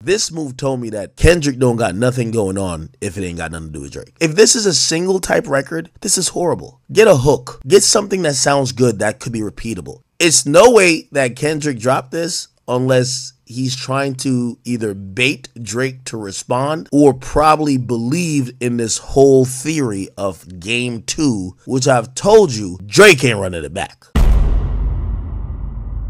This move told me that Kendrick don't got nothing going on if it ain't got nothing to do with Drake. If this is a single type record, this is horrible. Get a hook. Get something that sounds good that could be repeatable. It's no way that Kendrick dropped this unless he's trying to either bait Drake to respond or probably believed in this whole theory of Game 2, which I've told you, Drake ain't running it back.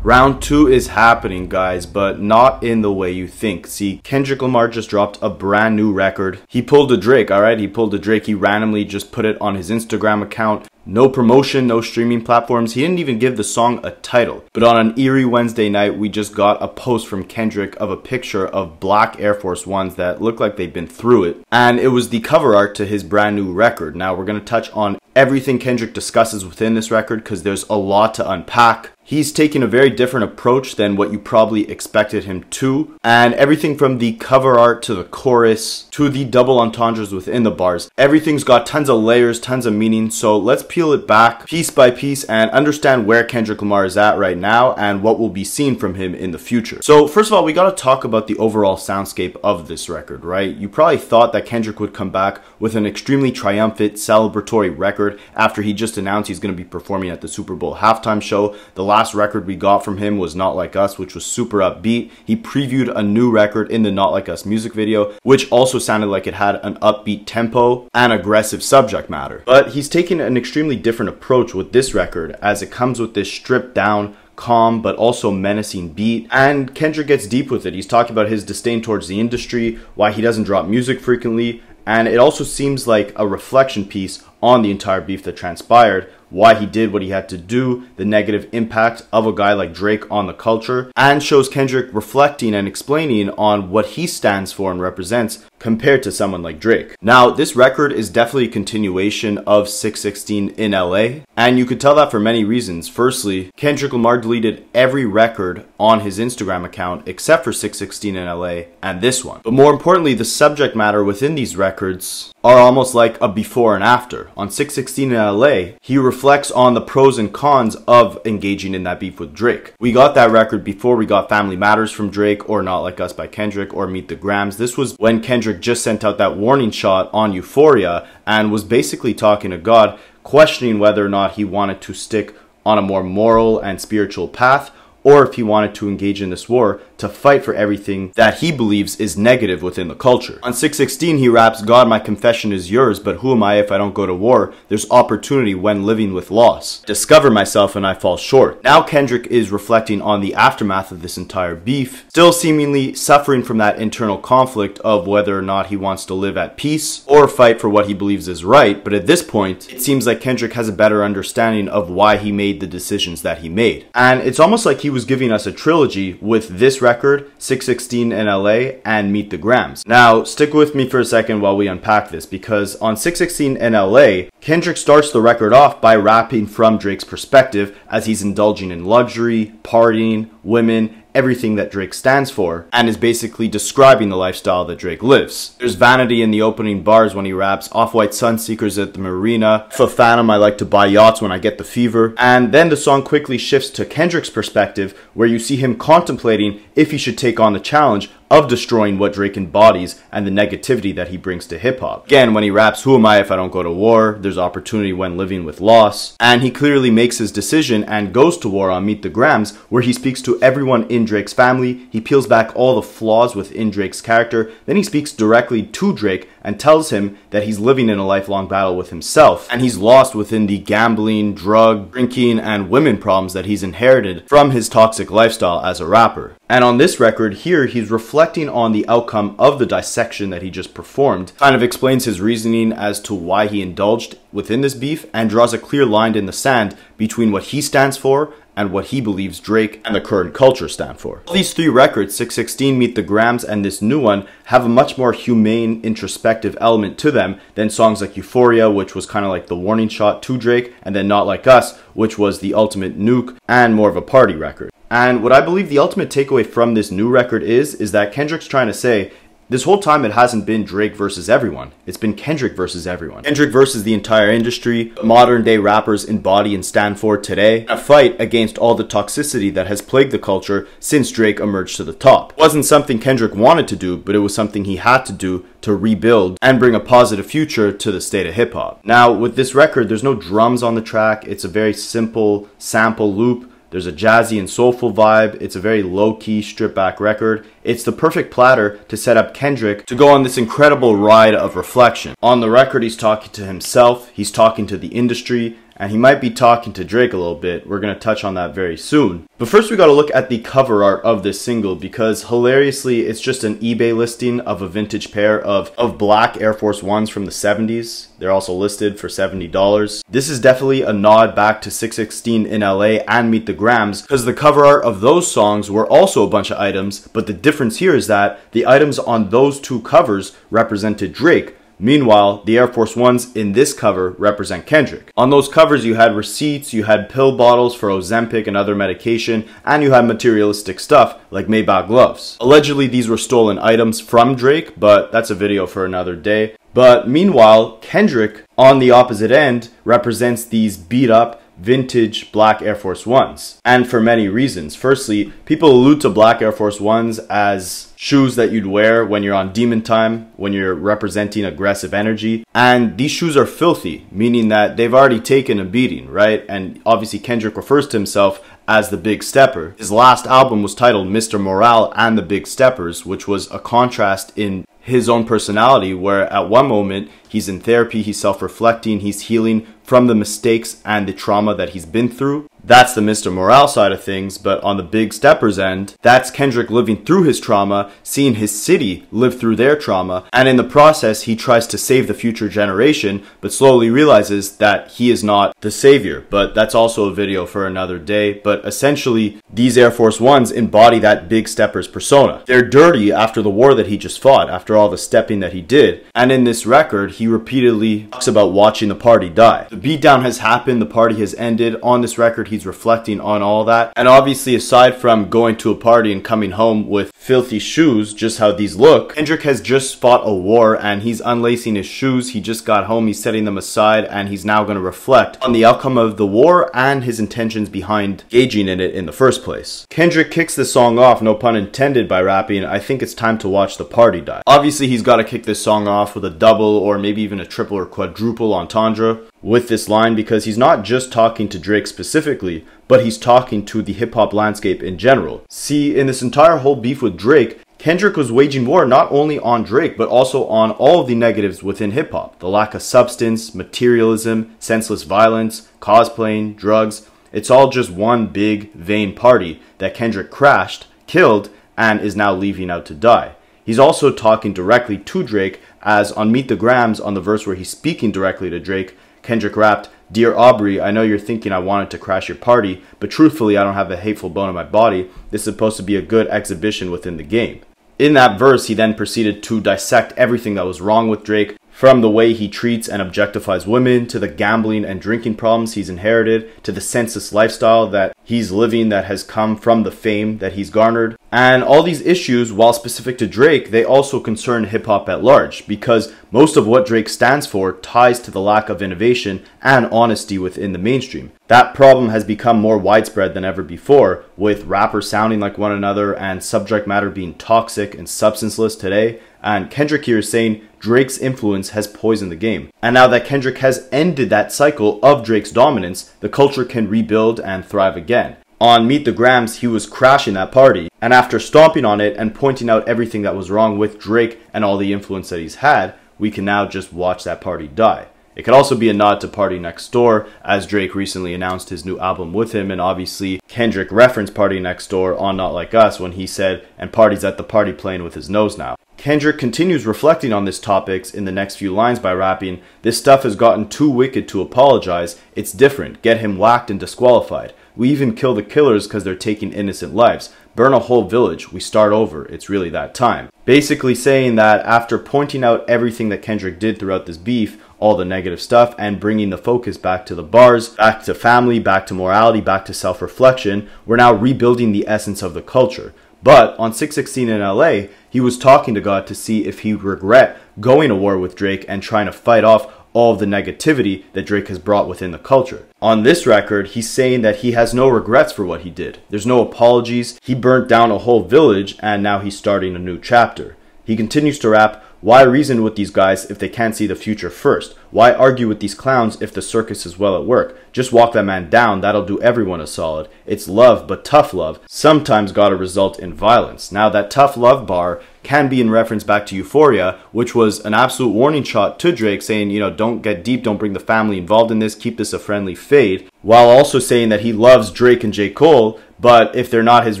Round 2 is happening, guys, but not in the way you think. See, Kendrick Lamar just dropped a brand new record. He pulled a Drake, alright? He pulled a Drake. He randomly just put it on his Instagram account. No promotion, no streaming platforms. He didn't even give the song a title. But on an eerie Wednesday night, we just got a post from Kendrick of a picture of black Air Force Ones that look like they've been through it. And it was the cover art to his brand new record. Now, we're going to touch on everything Kendrick discusses within this record because there's a lot to unpack. He's taking a very different approach than what you probably expected him to. And everything from the cover art to the chorus to the double entendres within the bars. Everything's got tons of layers, tons of meaning. So let's peel it back piece by piece and understand where Kendrick Lamar is at right now and what will be seen from him in the future. So first of all, we got to talk about the overall soundscape of this record, right? You probably thought that Kendrick would come back with an extremely triumphant, celebratory record after he just announced he's going to be performing at the Super Bowl halftime show. The last record we got from him was Not Like Us, which was super upbeat. He previewed a new record in the Not Like Us music video, which also sounded like it had an upbeat tempo and aggressive subject matter. But he's taken an extremely different approach with this record as it comes with this stripped down, calm but also menacing beat, and Kendrick gets deep with it. He's talking about his disdain towards the industry, why he doesn't drop music frequently, and it also seems like a reflection piece on the entire beef that transpired, why he did what he had to do, the negative impact of a guy like Drake on the culture, and shows Kendrick reflecting and explaining on what he stands for and represents compared to someone like Drake. Now, this record is definitely a continuation of 616 in LA, and you could tell that for many reasons. Firstly, Kendrick Lamar deleted every record on his Instagram account except for 616 in LA and this one. But more importantly, the subject matter within these records are almost like a before and after. On 616 in LA, he reflects on the pros and cons of engaging in that beef with Drake. We got that record before we got Family Matters from Drake, or Not Like Us by Kendrick, or Meet the Grams. This was when Kendrick just sent out that warning shot on Euphoria and was basically talking to God, questioning whether or not he wanted to stick on a more moral and spiritual path, or if he wanted to engage in this war to fight for everything that he believes is negative within the culture. On 616, he raps, "God, my confession is yours, but who am I if I don't go to war? There's opportunity when living with loss. Discover myself and I fall short." Now Kendrick is reflecting on the aftermath of this entire beef, still seemingly suffering from that internal conflict of whether or not he wants to live at peace or fight for what he believes is right. But at this point, it seems like Kendrick has a better understanding of why he made the decisions that he made. And it's almost like he was giving us a trilogy with this record, 616 in LA, and Meet the Grams. Now, stick with me for a second while we unpack this, because on 616 in LA, Kendrick starts the record off by rapping from Drake's perspective as he's indulging in luxury, partying, women, everything that Drake stands for, and is basically describing the lifestyle that Drake lives. There's vanity in the opening bars when he raps, "Off-white sunseekers at the marina, for Phantom, I like to buy yachts when I get the fever." And then the song quickly shifts to Kendrick's perspective, where you see him contemplating if he should take on the challenge of destroying what Drake embodies and the negativity that he brings to hip-hop. Again, when he raps, "Who am I if I don't go to war? There's opportunity when living with loss." And he clearly makes his decision and goes to war on Meet the Grams, where he speaks to everyone in Drake's family. He peels back all the flaws within Drake's character. Then he speaks directly to Drake and tells him that he's living in a lifelong battle with himself, and he's lost within the gambling, drug, drinking, and women problems that he's inherited from his toxic lifestyle as a rapper. And on this record here, he's reflecting on the outcome of the dissection that he just performed, kind of explains his reasoning as to why he indulged within this beef, and draws a clear line in the sand between what he stands for and what he believes Drake and the current culture stand for. All these three records, 616, Meet the Grams, and this new one, have a much more humane, introspective element to them than songs like Euphoria, which was kind of like the warning shot to Drake, and then Not Like Us, which was the ultimate nuke and more of a party record. And what I believe the ultimate takeaway from this new record is that Kendrick's trying to say, This whole time it hasn't been Drake versus everyone. It's been Kendrick versus everyone. Kendrick versus the entire industry, modern day rappers embody and stand for today, a fight against all the toxicity that has plagued the culture since Drake emerged to the top. It wasn't something Kendrick wanted to do, but it was something he had to do to rebuild and bring a positive future to the state of hip hop. Now, with this record, there's no drums on the track. It's a very simple sample loop. There's a jazzy and soulful vibe. It's a very low-key, stripped-back record. It's the perfect platter to set up Kendrick to go on this incredible ride of reflection. On the record, he's talking to himself, he's talking to the industry, and he might be talking to Drake a little bit. We're going to touch on that very soon. But first we got to look at the cover art of this single, because hilariously it's just an eBay listing of a vintage pair of black Air Force Ones from the 70s. They're also listed for $70. This is definitely a nod back to 616 in LA and Meet the Grams, because the cover art of those songs were also a bunch of items, but the difference here is that the items on those two covers represented Drake. Meanwhile, the Air Force Ones in this cover represent Kendrick. On those covers you had receipts, you had pill bottles for Ozempic and other medication, and you had materialistic stuff like Maybach gloves. Allegedly these were stolen items from Drake, but that's a video for another day. But meanwhile, Kendrick on the opposite end represents these beat up vintage black Air Force Ones, and for many reasons. Firstly, people allude to black Air Force Ones as shoes that you'd wear when you're on demon time, when you're representing aggressive energy, and these shoes are filthy, meaning that they've already taken a beating, right? And obviously Kendrick refers to himself as the Big Stepper. His last album was titled Mr. Morale and the Big Steppers, which was a contrast in his own personality, where at one moment he's in therapy, he's self-reflecting, he's healing from the mistakes and the trauma that he's been through. That's the Mr. Morale side of things, but on the Big Steppers end, that's Kendrick living through his trauma, seeing his city live through their trauma, and in the process he tries to save the future generation, but slowly realizes that he is not the savior. But that's also a video for another day. But essentially, these Air Force Ones embody that Big Stepper's persona. They're dirty after the war that he just fought, after all the stepping that he did, and in this record, he repeatedly talks about watching the party die. The beatdown has happened, the party has ended. On this record, he's reflecting on all that. And obviously, aside from going to a party and coming home with filthy shoes, just how these look, Kendrick has just fought a war and he's unlacing his shoes. He just got home, he's setting them aside, and he's now going to reflect on the outcome of the war and his intentions behind engaging in it in the first place. Kendrick kicks this song off, no pun intended, by rapping, "I think it's time to watch the party die." Obviously, he's got to kick this song off with a double or maybe even a triple or quadruple entendre with this line, because he's not just talking to Drake specifically, but he's talking to the hip-hop landscape in general. See, in this entire whole beef with Drake, Kendrick was waging war not only on Drake, but also on all of the negatives within hip-hop. The lack of substance, materialism, senseless violence, cosplaying, drugs. It's all just one big, vain party that Kendrick crashed, killed, and is now leaving out to die. He's also talking directly to Drake, as on Meet the Grams, on the verse where he's speaking directly to Drake, Kendrick rapped, "Dear Aubrey, I know you're thinking I wanted to crash your party, but truthfully I don't have a hateful bone in my body. This is supposed to be a good exhibition within the game." In that verse, he then proceeded to dissect everything that was wrong with Drake, from the way he treats and objectifies women, to the gambling and drinking problems he's inherited, to the senseless lifestyle that he's living that has come from the fame that he's garnered. And all these issues, while specific to Drake, they also concern hip-hop at large, because most of what Drake stands for ties to the lack of innovation and honesty within the mainstream. That problem has become more widespread than ever before, with rappers sounding like one another and subject matter being toxic and substanceless today. And Kendrick here is saying Drake's influence has poisoned the game. And now that Kendrick has ended that cycle of Drake's dominance, the culture can rebuild and thrive again. On Meet the Grams, he was crashing that party, and after stomping on it and pointing out everything that was wrong with Drake and all the influence that he's had, we can now just watch that party die. It could also be a nod to Party Next Door, as Drake recently announced his new album with him, and obviously Kendrick referenced Party Next Door on Not Like Us when he said, "And Party's at the party playing with his nose now." Kendrick continues reflecting on this topics in the next few lines by rapping, "This stuff has gotten too wicked to apologize. It's different. Get him whacked and disqualified. We even kill the killers because they're taking innocent lives. Burn a whole village. We start over. It's really that time." Basically saying that after pointing out everything that Kendrick did throughout this beef, all the negative stuff, and bringing the focus back to the bars, back to family, back to morality, back to self-reflection, we're now rebuilding the essence of the culture. But on 616 in LA, he he was talking to God to see if he would regret going to war with Drake and trying to fight off all of the negativity that Drake has brought within the culture. On this record, he's saying that he has no regrets for what he did. There's no apologies. He burnt down a whole village and now he's starting a new chapter. He continues to rap, "Why reason with these guys if they can't see the future first? Why argue with these clowns if the circus is well at work? Just walk that man down, that'll do everyone a solid. It's love, but tough love. Sometimes gotta result in violence." Now that tough love bar can be in reference back to Euphoria, which was an absolute warning shot to Drake saying, don't get deep, don't bring the family involved in this, keep this a friendly fade, while also saying that he loves Drake and J. Cole, but if they're not his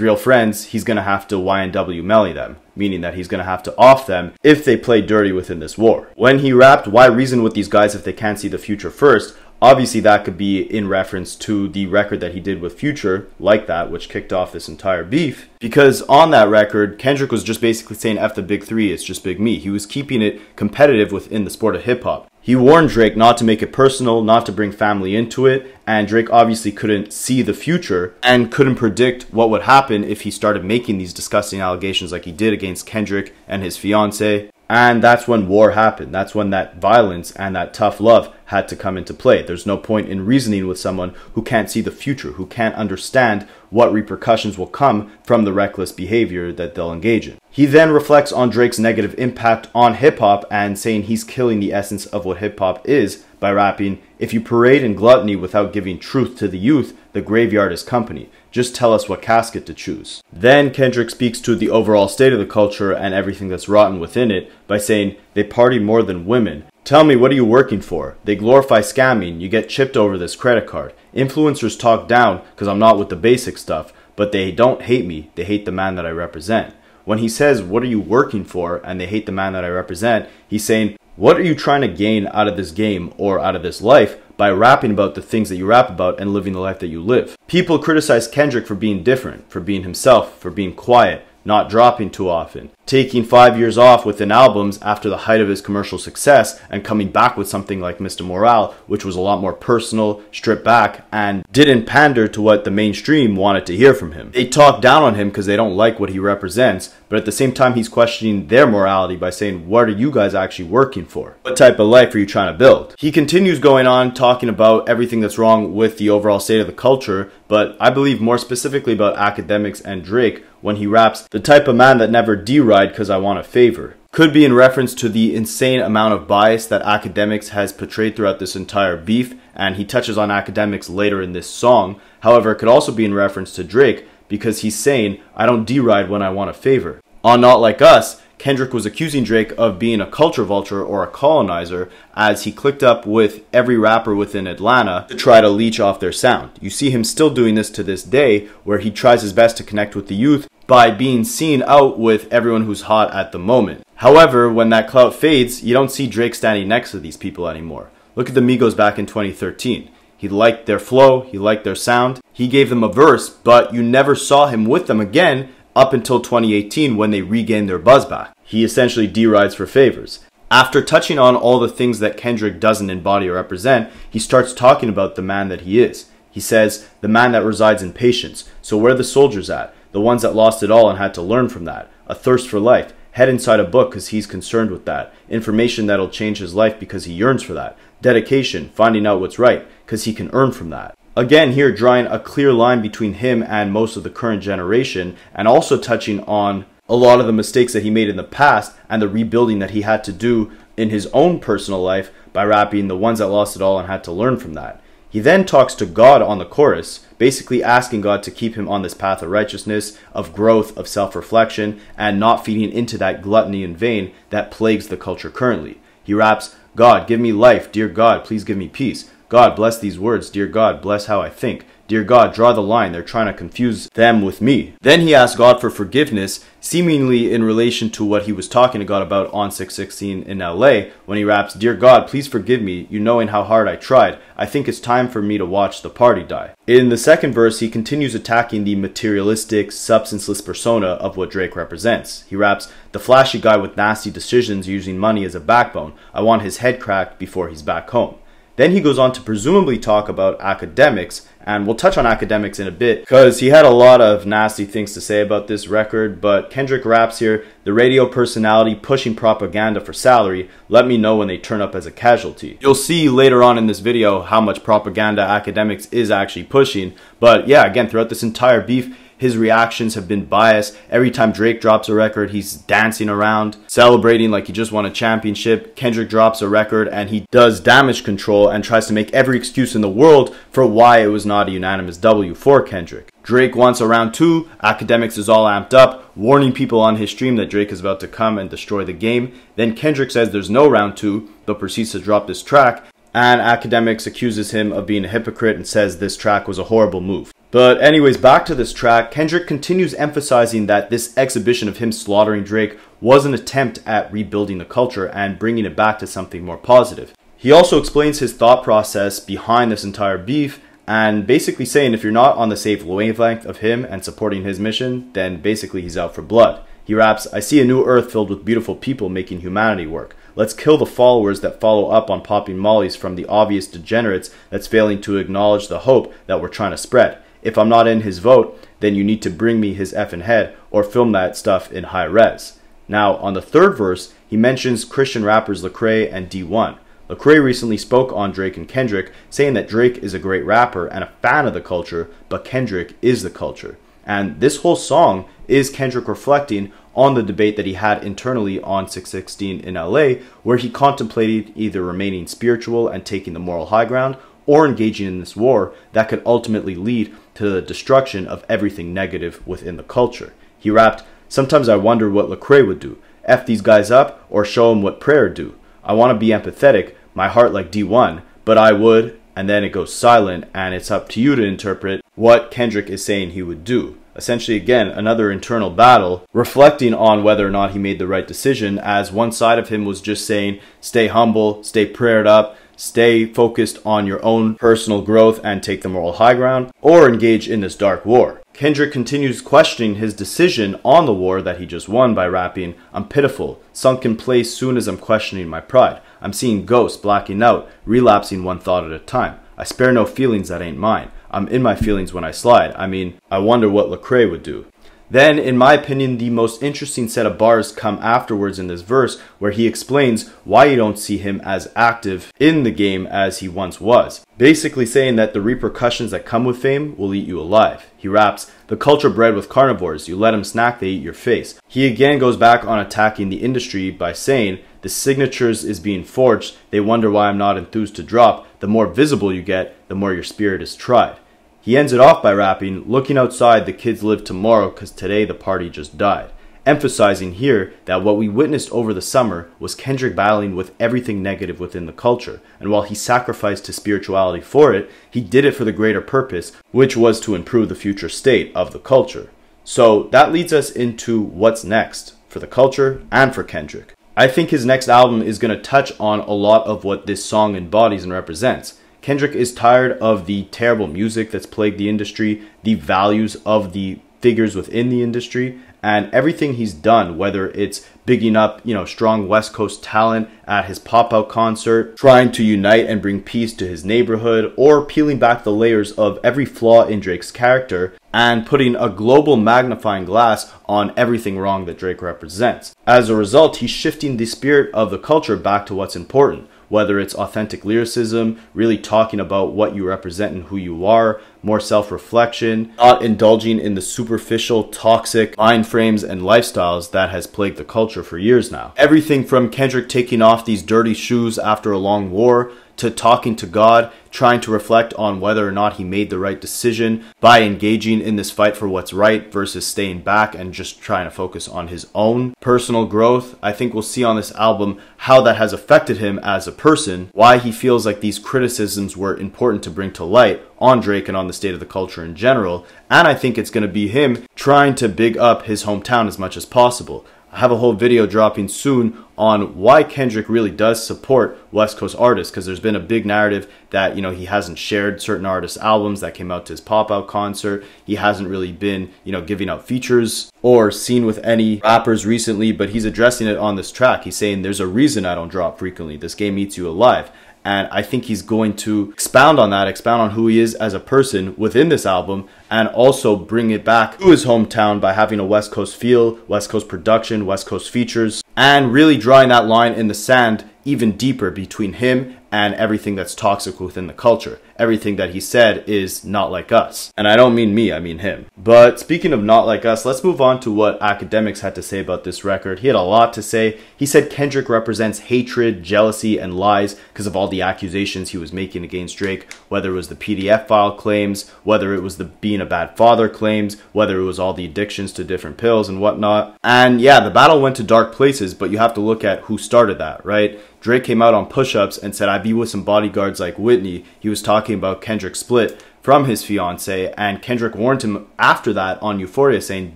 real friends, he's gonna have to YNW Melly them, meaning that he's gonna have to off them if they play dirty within this war. When he rapped, "Why reason with these guys if they can't see the future first?" obviously that could be in reference to the record that he did with Future, Like That, which kicked off this entire beef. Because on that record, Kendrick was just basically saying F the big three, it's just big me. He was keeping it competitive within the sport of hip-hop. He warned Drake not to make it personal, not to bring family into it, and Drake obviously couldn't see the future and couldn't predict what would happen if he started making these disgusting allegations like he did against Kendrick and his fiancée. And that's when war happened. That's when that violence and that tough love had to come into play. There's no point in reasoning with someone who can't see the future, who can't understand what repercussions will come from the reckless behavior that they'll engage in. He then reflects on Drake's negative impact on hip-hop and saying he's killing the essence of what hip-hop is by rapping, "If you parade in gluttony without giving truth to the youth, the graveyard is company. Just tell us what casket to choose." Then Kendrick speaks to the overall state of the culture and everything that's rotten within it by saying, "They party more than women. Tell me, what are you working for? They glorify scamming. You get chipped over this credit card. Influencers talk down because I'm not with the basic stuff, but they don't hate me. They hate the man that I represent." When he says, "What are you working for?" and "they hate the man that I represent," he's saying, what are you trying to gain out of this game or out of this life by rapping about the things that you rap about and living the life that you live? People criticize Kendrick for being different, for being himself, for being quiet, not dropping too often, taking 5 years off within albums after the height of his commercial success and coming back with something like Mr. Morale, which was a lot more personal, stripped back, and didn't pander to what the mainstream wanted to hear from him. They talk down on him because they don't like what he represents, but at the same time he's questioning their morality by saying, what are you guys actually working for? What type of life are you trying to build? He continues going on talking about everything that's wrong with the overall state of the culture, but I believe more specifically about Akademiks and Drake when he raps, "The type of man that never deride cause I want a favor." Could be in reference to the insane amount of bias that Akademiks has portrayed throughout this entire beef, and he touches on Akademiks later in this song. However, it could also be in reference to Drake because he's saying, "I don't deride when I want a favor." On Not Like Us, Kendrick was accusing Drake of being a culture vulture or a colonizer as he clicked up with every rapper within Atlanta to try to leech off their sound. You see him still doing this to this day, where he tries his best to connect with the youth by being seen out with everyone who's hot at the moment. However, when that clout fades, you don't see Drake standing next to these people anymore. Look at the Migos back in 2013. He liked their flow, he liked their sound, he gave them a verse, but you never saw him with them again up until 2018 when they regained their buzz back. He essentially derides for favors. After touching on all the things that Kendrick doesn't embody or represent, he starts talking about the man that he is. He says, "The man that resides in patience. So where are the soldiers at? The ones that lost it all and had to learn from that. A thirst for life. Head inside a book because he's concerned with that. Information that'll change his life because he yearns for that. Dedication, finding out what's right because he can earn from that." Again, here drawing a clear line between him and most of the current generation, and also touching on a lot of the mistakes that he made in the past and the rebuilding that he had to do in his own personal life by rapping "the ones that lost it all and had to learn from that." He then talks to God on the chorus, basically asking God to keep him on this path of righteousness, of growth, of self-reflection, and not feeding into that gluttony and vain that plagues the culture currently. He raps, "God, give me life. Dear God, please give me peace. God, bless these words. Dear God, bless how I think. Dear God, draw the line. They're trying to confuse them with me." Then he asks God for forgiveness, seemingly in relation to what he was talking to God about on 616 in LA, when he raps, "Dear God, please forgive me, you knowing how hard I tried. I think it's time for me to watch the party die." In the second verse, he continues attacking the materialistic, substanceless persona of what Drake represents. He raps, "The flashy guy with nasty decisions using money as a backbone. I want his head cracked before he's back home." Then he goes on to presumably talk about Akademiks, and we'll touch on Akademiks in a bit because he had a lot of nasty things to say about this record. But Kendrick raps here, the radio personality pushing propaganda for salary, let me know when they turn up as a casualty. You'll see later on in this video how much propaganda Akademiks is actually pushing. But yeah, again, throughout this entire beef, his reactions have been biased. Every time Drake drops a record, he's dancing around, celebrating like he just won a championship. Kendrick drops a record and he does damage control and tries to make every excuse in the world for why it was not a unanimous W for Kendrick. Drake wants a round 2. Akademiks is all amped up, warning people on his stream that Drake is about to come and destroy the game. Then Kendrick says there's no round 2, but proceeds to drop this track. And Akademiks accuses him of being a hypocrite and says this track was a horrible move. But anyways, back to this track, Kendrick continues emphasizing that this exhibition of him slaughtering Drake was an attempt at rebuilding the culture and bringing it back to something more positive. He also explains his thought process behind this entire beef and basically saying if you're not on the same wavelength of him and supporting his mission, then basically he's out for blood. He raps, I see a new earth filled with beautiful people making humanity work. Let's kill the followers that follow up on popping mollies from the obvious degenerates that's failing to acknowledge the hope that we're trying to spread. If I'm not in his vote, then you need to bring me his effing head or film that stuff in high res. Now, on the third verse, he mentions Christian rappers Lecrae and D1. Lecrae recently spoke on Drake and Kendrick, saying that Drake is a great rapper and a fan of the culture, but Kendrick is the culture. And this whole song is Kendrick reflecting on the debate that he had internally on 616 in LA, where he contemplated either remaining spiritual and taking the moral high ground, or engaging in this war that could ultimately lead to the destruction of everything negative within the culture. He rapped, sometimes I wonder what Lecrae would do, F these guys up or show them what prayer do. I want to be empathetic, my heart like D1, but I would, and then it goes silent and it's up to you to interpret what Kendrick is saying he would do. Essentially, again, another internal battle, reflecting on whether or not he made the right decision, as one side of him was just saying, stay humble, stay prayed up, stay focused on your own personal growth and take the moral high ground, or engage in this dark war. Kendrick continues questioning his decision on the war that he just won by rapping, I'm pitiful, sunk in place soon as I'm questioning my pride. I'm seeing ghosts blacking out, relapsing one thought at a time. I spare no feelings that ain't mine. I'm in my feelings when I slide. I mean, I wonder what Lecrae would do. Then, in my opinion, the most interesting set of bars come afterwards in this verse, where he explains why you don't see him as active in the game as he once was. Basically saying that the repercussions that come with fame will eat you alive. He raps, the culture bred with carnivores, you let them snack, they eat your face. He again goes back on attacking the industry by saying, the signatures is being forged, they wonder why I'm not enthused to drop. The more visible you get, the more your spirit is tried. He ends it off by rapping, looking outside, the kids live tomorrow cause today the party just died. Emphasizing here that what we witnessed over the summer was Kendrick battling with everything negative within the culture. And while he sacrificed his spirituality for it, he did it for the greater purpose, which was to improve the future state of the culture. So that leads us into what's next for the culture and for Kendrick. I think his next album is going to touch on a lot of what this song embodies and represents. Kendrick is tired of the terrible music that's plagued the industry, the values of the figures within the industry, and everything he's done, whether it's bigging up, strong West Coast talent at his pop-out concert, trying to unite and bring peace to his neighborhood, or peeling back the layers of every flaw in Drake's character and putting a global magnifying glass on everything wrong that Drake represents. As a result, he's shifting the spirit of the culture back to what's important. Whether it's authentic lyricism, really talking about what you represent and who you are, more self-reflection, not indulging in the superficial, toxic mind frames and lifestyles that has plagued the culture for years now. Everything from Kendrick taking off these dirty shoes after a long war, to talking to God, trying to reflect on whether or not he made the right decision by engaging in this fight for what's right versus staying back and just trying to focus on his own personal growth. I think we'll see on this album how that has affected him as a person, why he feels like these criticisms were important to bring to light on Drake and on the state of the culture in general. And I think it's going to be him trying to big up his hometown as much as possible. I have a whole video dropping soon on why Kendrick really does support West Coast artists, because there's been a big narrative that, he hasn't shared certain artists' albums that came out to his pop-out concert. He hasn't really been, giving out features or seen with any rappers recently, but he's addressing it on this track. He's saying there's a reason I don't drop frequently. This game eats you alive. and I think he's going to expound on that, expound on who he is as a person within this album, and also bring it back to his hometown by having a West Coast feel, West Coast production, West Coast features, and really drawing that line in the sand even deeper between him and everything that's toxic within the culture. Everything that he said is not like us. And I don't mean me, I mean him. But speaking of not like us, let's move on to what Akademiks had to say about this record. He had a lot to say. He said Kendrick represents hatred, jealousy, and lies because of all the accusations he was making against Drake, whether it was the PDF file claims, whether it was the being a bad father claims, whether it was all the addictions to different pills and whatnot. And yeah, the battle went to dark places, but you have to look at who started that, right? Drake came out on push-ups and said, "I be with some bodyguards like Whitney." He was talking about Kendrick's split from his fiance, and Kendrick warned him after that on Euphoria, saying,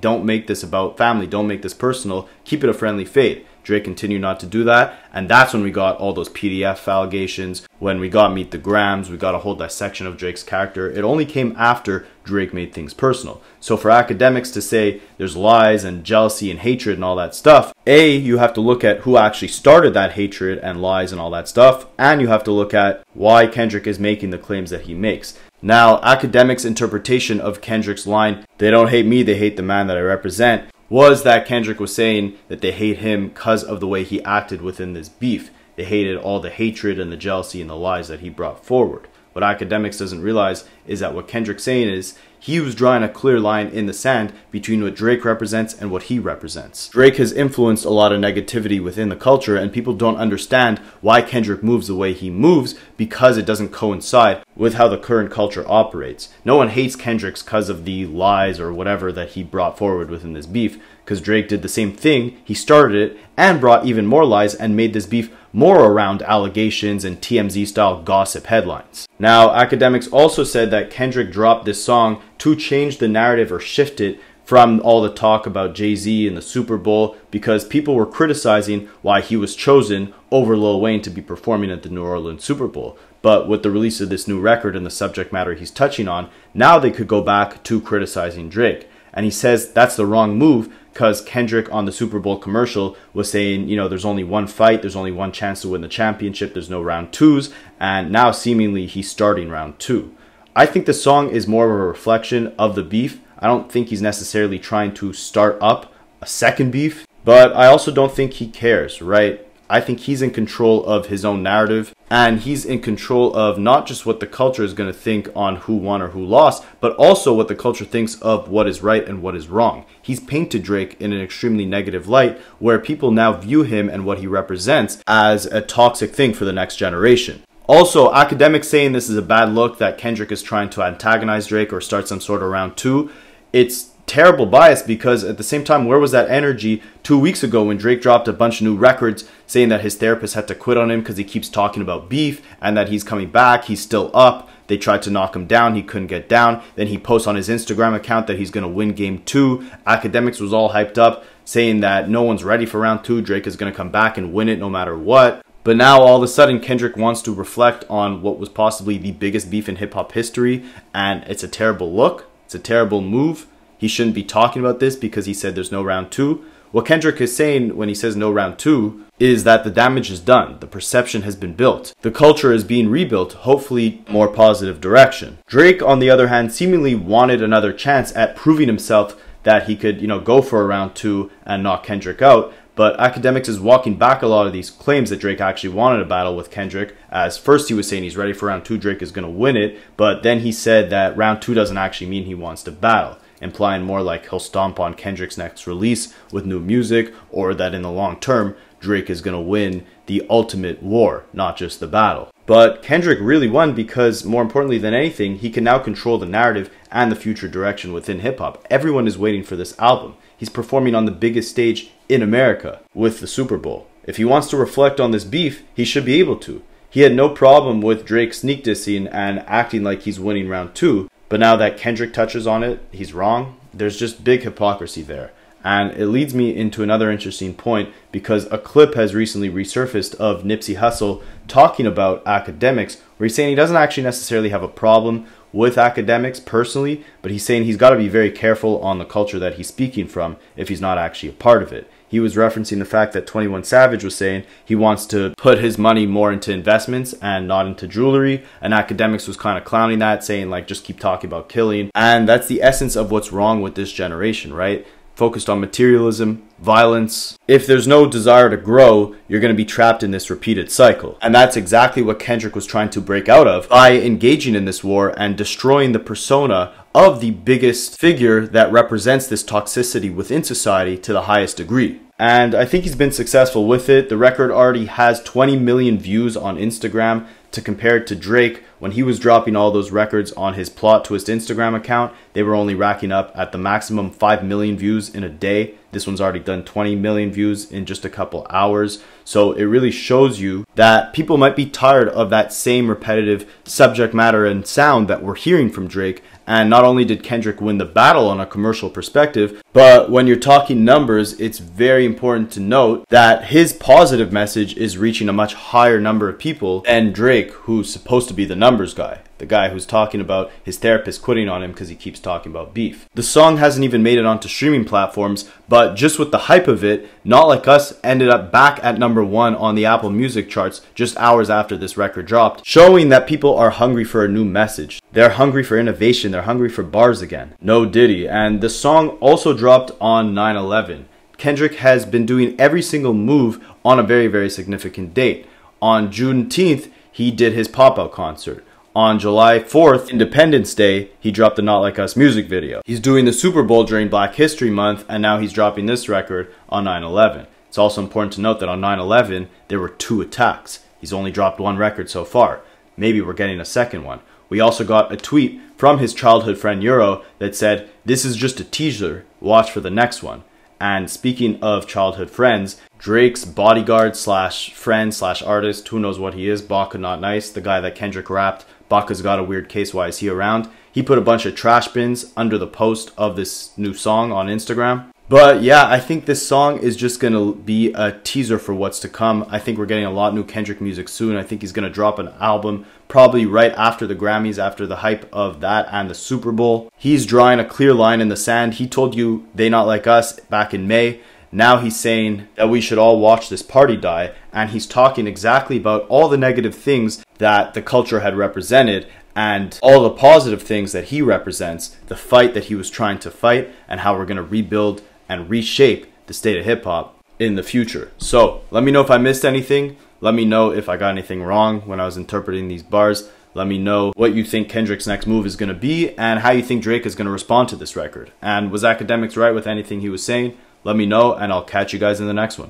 "Don't make this about family, don't make this personal, keep it a friendly fade." Drake continued not to do that, and that's when we got all those PDF allegations, when we got Meet the Grams, we got a whole dissection of Drake's character. It only came after Drake made things personal. So for Akademiks to say there's lies and jealousy and hatred and all that stuff, A, you have to look at who actually started that hatred and lies and all that stuff, and you have to look at why Kendrick is making the claims that he makes. Now, Akademiks' interpretation of Kendrick's line, "They don't hate me, they hate the man that I represent," was that Kendrick was saying that they hate him because of the way he acted within this beef. They hated all the hatred and the jealousy and the lies that he brought forward. What Akademiks doesn't realize is that what Kendrick's saying is he was drawing a clear line in the sand between what Drake represents and what he represents. Drake has influenced a lot of negativity within the culture, and people don't understand why Kendrick moves the way he moves because it doesn't coincide with how the current culture operates. No one hates Kendrick's because of the lies or whatever that he brought forward within this beef, because Drake did the same thing. He started it and brought even more lies and made this beef more around allegations and TMZ style gossip headlines. Now, Akademiks also said that Kendrick dropped this song to change the narrative or shift it from all the talk about Jay-Z and the Super Bowl, because people were criticizing why he was chosen over Lil Wayne to be performing at the New Orleans Super Bowl. But with the release of this new record and the subject matter he's touching on, now they could go back to criticizing Drake. And he says that's the wrong move because Kendrick on the Super Bowl commercial was saying, you know, there's only one fight, there's only one chance to win the championship, there's no round twos, and now seemingly he's starting round two. I think the song is more of a reflection of the beef. I don't think he's necessarily trying to start up a second beef, but I also don't think he cares, right? I think he's in control of his own narrative, and he's in control of not just what the culture is going to think on who won or who lost, but also what the culture thinks of what is right and what is wrong. He's painted Drake in an extremely negative light, where people now view him and what he represents as a toxic thing for the next generation. Also, Akademiks saying this is a bad look, that Kendrick is trying to antagonize Drake or start some sort of round two. It's terrible bias, because at the same time, where was that energy 2 weeks ago when Drake dropped a bunch of new records saying that his therapist had to quit on him because he keeps talking about beef and that he's coming back, he's still up. They tried to knock him down, he couldn't get down. Then he posts on his Instagram account that he's going to win game 2. Akademiks was all hyped up saying that no one's ready for round 2. Drake is going to come back and win it no matter what. But now all of a sudden Kendrick wants to reflect on what was possibly the biggest beef in hip-hop history, and it's a terrible look. It's a terrible move. He shouldn't be talking about this because he said there's no round 2. What Kendrick is saying when he says no round 2 is that the damage is done. The perception has been built. The culture is being rebuilt, hopefully more positive direction. Drake, on the other hand, seemingly wanted another chance at proving himself that he could, go for a round 2 and knock Kendrick out. But Akademiks is walking back a lot of these claims that Drake actually wanted a battle with Kendrick. As first he was saying he's ready for round 2, Drake is going to win it. But then he said that round 2 doesn't actually mean he wants to battle, implying more like he'll stomp on Kendrick's next release with new music, or that in the long term, Drake is going to win the ultimate war, not just the battle. But Kendrick really won because, more importantly than anything, he can now control the narrative and the future direction within hip-hop. Everyone is waiting for this album. He's performing on the biggest stage in America with the Super Bowl. If he wants to reflect on this beef, he should be able to. He had no problem with Drake sneak dissing and acting like he's winning round 2, but now that Kendrick touches on it, he's wrong. There's just big hypocrisy there. And it leads me into another interesting point, because a clip has recently resurfaced of Nipsey Hussle talking about Akademiks, where he's saying he doesn't actually necessarily have a problem with Akademiks personally, but he's saying he's got to be very careful on the culture that he's speaking from if he's not actually a part of it. he was referencing the fact that 21 Savage was saying he wants to put his money more into investments and not into jewelry, and Akademiks was kind of clowning that, saying like, just keep talking about killing. And that's the essence of what's wrong with this generation, right? Focused on materialism, violence. If there's no desire to grow, you're going to be trapped in this repeated cycle. And that's exactly what Kendrick was trying to break out of by engaging in this war and destroying the persona of the biggest figure that represents this toxicity within society to the highest degree. And I think he's been successful with it. The record already has 20 million views on Instagram. To compare it to Drake, when he was dropping all those records on his Plot Twist Instagram account, they were only racking up at the maximum 5 million views in a day. This one's already done 20 million views in just a couple hours. So it really shows you that people might be tired of that same repetitive subject matter and sound that we're hearing from Drake. And not only did Kendrick win the battle on a commercial perspective, but when you're talking numbers, it's very important to note that his positive message is reaching a much higher number of people than Drake, who's supposed to be the numbers guy. The guy who's talking about his therapist quitting on him because he keeps talking about beef. The song hasn't even made it onto streaming platforms, but just with the hype of it, Not Like Us ended up back at #1 on the Apple Music charts just hours after this record dropped, showing that people are hungry for a new message. They're hungry for innovation. They're hungry for bars again. No Diddy. And the song also dropped on 9/11. Kendrick has been doing every single move on a very, very significant date. On Juneteenth, he did his pop-out concert. On July 4th, Independence Day, he dropped the Not Like Us music video. He's doing the Super Bowl during Black History Month, and now he's dropping this record on 9/11. It's also important to note that on 9/11, there were 2 attacks. He's only dropped 1 record so far. Maybe we're getting a second one. We also got a tweet from his childhood friend Euro that said, "This is just a teaser, watch for the next one." And speaking of childhood friends, Drake's bodyguard slash friend slash artist, who knows what he is, Baka Not Nice, the guy that Kendrick rapped, Baka's got a weird case, why is he around? He put a bunch of trash bins under the post of this new song on Instagram. But yeah, I think this song is just going to be a teaser for what's to come. I think we're getting a lot of new Kendrick music soon. I think he's going to drop an album probably right after the Grammys, after the hype of that and the Super Bowl. He's drawing a clear line in the sand. He told you They Not Like Us back in May. Now he's saying that we should all watch this party die. And he's talking exactly about all the negative things that the culture had represented and all the positive things that he represents, the fight that he was trying to fight, and how we're going to rebuild and reshape the state of hip-hop in the future. So let me know if I missed anything. Let me know if I got anything wrong when I was interpreting these bars. Let me know what you think Kendrick's next move is going to be and how you think Drake is going to respond to this record. And was Akademiks right with anything he was saying? Let me know, and I'll catch you guys in the next one.